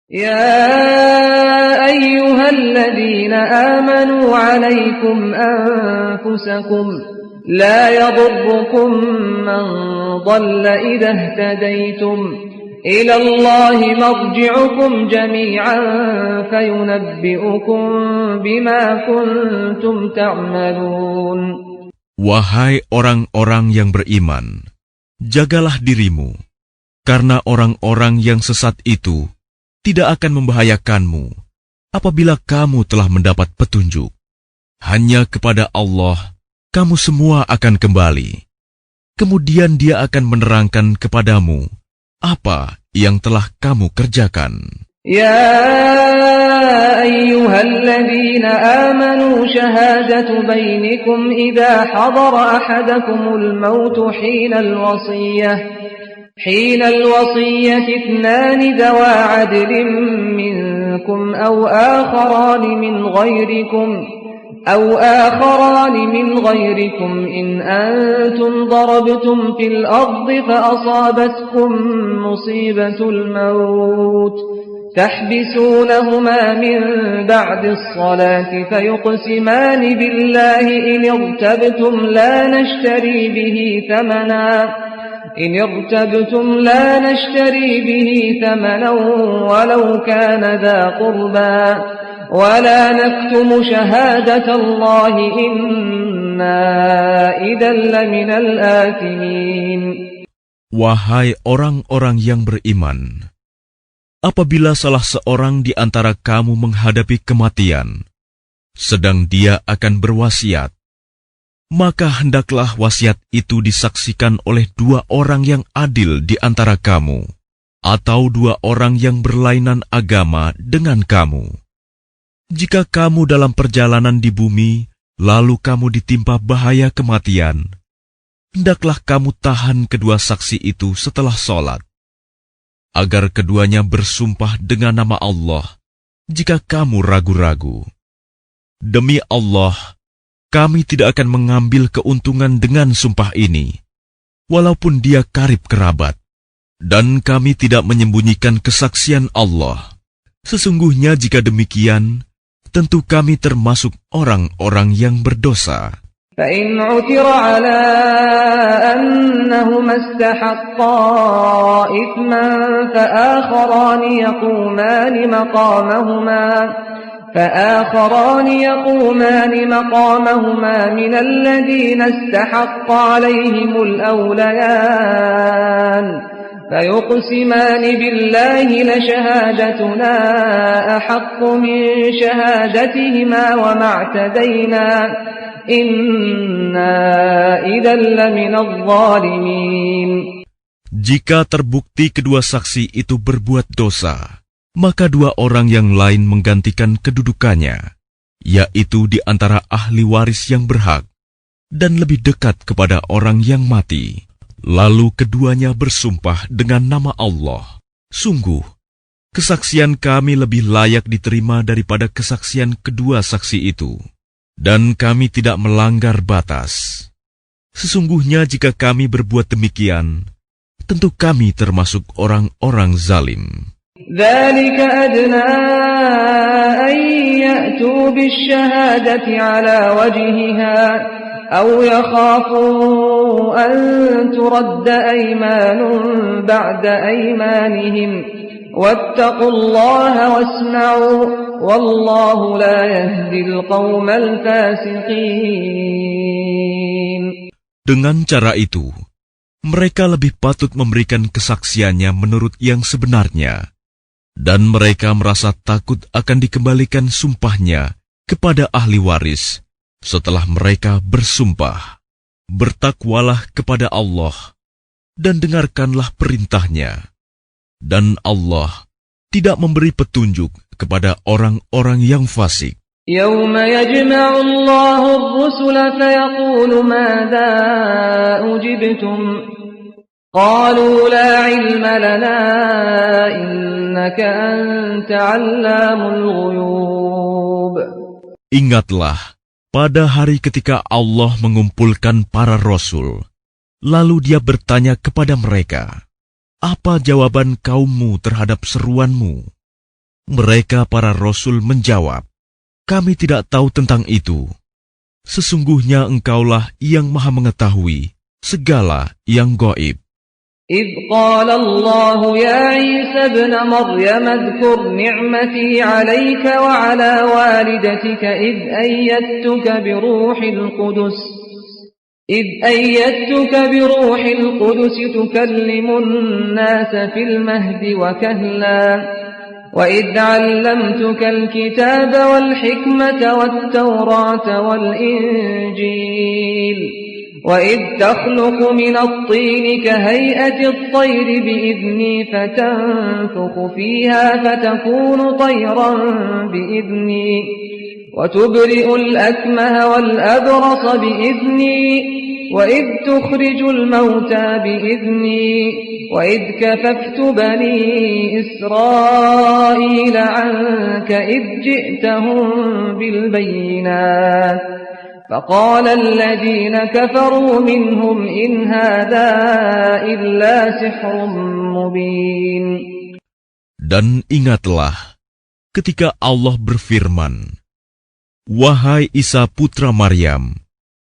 يا أيها الذين آمنوا عليكم أنفسكم لا يضركم من ضل إذا اهتديتم إلى الله مرجعكم جميعا فينبئكم بما كنتم تعملون. Wahai orang-orang yang beriman, jagalah dirimu, karena orang-orang yang sesat itu tidak akan membahayakanmu apabila kamu telah mendapat petunjuk. Hanya kepada Allah kamu semua akan kembali. Kemudian Dia akan menerangkan kepadamu apa yang telah kamu kerjakan. يا أيها الذين آمنوا شهادة بينكم إذا حضر أحدكم الموت حين الوصية اثنان ذوى عدل منكم أو آخران من غيركم إن أنتم ضربتم في الأرض فأصابتكم مصيبة الموت تحبسونهما من بعد الصلاة فيقسمان بالله إن ارتبتم لا نشتري به ثمنا ولو كان ذا قربى ولا نكتم شهادة الله إنا إذا لمن الآثمين. Wahai orang-orang yang beriman, apabila salah seorang di antara kamu menghadapi kematian, sedang dia akan berwasiat, maka hendaklah wasiat itu disaksikan oleh dua orang yang adil di antara kamu, atau dua orang yang berlainan agama dengan kamu. Jika kamu dalam perjalanan di bumi, lalu kamu ditimpa bahaya kematian, hendaklah kamu tahan kedua saksi itu setelah sholat, agar keduanya bersumpah dengan nama Allah jika kamu ragu-ragu. Demi Allah, kami tidak akan mengambil keuntungan dengan sumpah ini, walaupun dia karib kerabat, dan kami tidak menyembunyikan kesaksian Allah. Sesungguhnya jika demikian, tentu kami termasuk orang-orang yang berdosa. فإن عثر على أنهما استحقا إثما فآخران يقومان مقامهما من الذين استحق عليهم الأوليان فيقسمان بالله لشهادتنا أحق من شهادتهما وما اعتدينا إنا إذا لمن الظالمين. Jika terbukti kedua saksi itu berbuat dosa, maka dua orang yang lain menggantikan kedudukannya, yaitu di antara ahli waris yang berhak dan lebih dekat kepada orang yang mati. Lalu keduanya bersumpah dengan nama Allah. Sungguh, kesaksian kami lebih layak diterima daripada kesaksian kedua saksi itu, dan kami tidak melanggar batas. Sesungguhnya jika kami berbuat demikian, tentu kami termasuk orang-orang zalim. ذلك أدنى أن يأتوا بالشهادة على وجهها أو يخافوا أن ترد أيمان بعد أيمانهم واتقوا الله واسمعوا والله لا يهدي القوم الفاسقين. Dengan cara itu, mereka lebih patut memberikan kesaksiannya menurut yang sebenarnya, dan mereka merasa takut akan dikembalikan sumpahnya kepada ahli waris setelah mereka bersumpah. Bertakwalah kepada Allah dan dengarkanlah perintahnya, dan Allah tidak memberi petunjuk kepada orang-orang yang fasik. يوم يجمع الله الرسل فيقول ماذا أجبتم قالوا لا علم لنا إنك أنت علام الغيوب. Ingatlah pada hari ketika Allah mengumpulkan para rasul, lalu Dia bertanya kepada mereka, apa jawaban kaummu terhadap seruanmu? Mereka para rasul menjawab, "Kami tidak tahu tentang itu. Sesungguhnya Engkaulah yang Maha mengetahui segala yang gaib." إذ قال الله يا عيسى ابن مريم اذكر نعمتي عليك وعلى والدتك إذ أيدتك بروح القدس تكلم الناس في المهد وكهلا وإذ علمتك الكتاب والحكمة والتوراة والإنجيل وإذ تخلق من الطين كهيئة الطير بإذني فتنفخ فيها فتكون طيرا بإذني وتبرئ الأكمه والأبرص بإذني وإذ تخرج الموتى بإذني وإذ كففت بني إسرائيل عنك إذ جئتهم بالبينات فقال الذين كفروا منهم إن هذا إلا سحر مبين. Dan ingatlah ketika Allah berfirman, "Wahai Isa putra Maryam,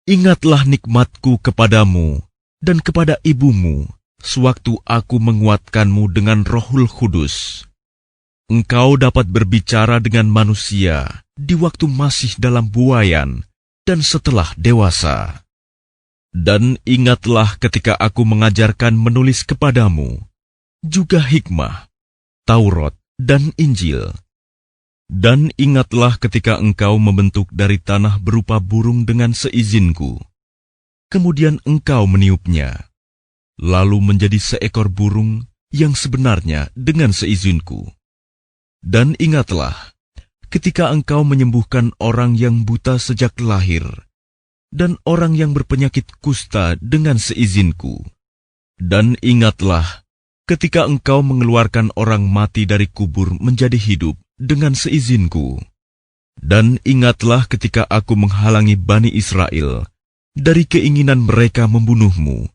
ingatlah nikmatku kepadamu dan kepada ibumu sewaktu aku menguatkanmu dengan Rohul Kudus. Engkau dapat berbicara dengan manusia di waktu masih dalam buayan dan setelah dewasa. Dan ingatlah ketika aku mengajarkan menulis kepadamu, juga hikmah, Taurat, dan Injil. Dan ingatlah ketika engkau membentuk dari tanah berupa burung dengan seizinku. Kemudian engkau meniupnya, lalu menjadi seekor burung yang sebenarnya dengan seizinku. Dan ingatlah ketika engkau menyembuhkan orang yang buta sejak lahir, dan orang yang berpenyakit kusta dengan seizinku. Dan ingatlah ketika engkau mengeluarkan orang mati dari kubur menjadi hidup dengan seizinku. Dan ingatlah ketika aku menghalangi Bani Israel dari keinginan mereka membunuhmu,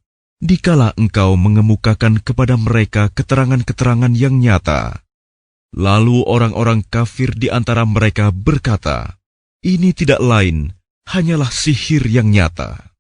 dikala engkau mengemukakan kepada mereka keterangan-keterangan yang nyata. Lalu orang-orang kafir di antara mereka berkata, "Ini tidak lain, hanyalah sihir yang nyata."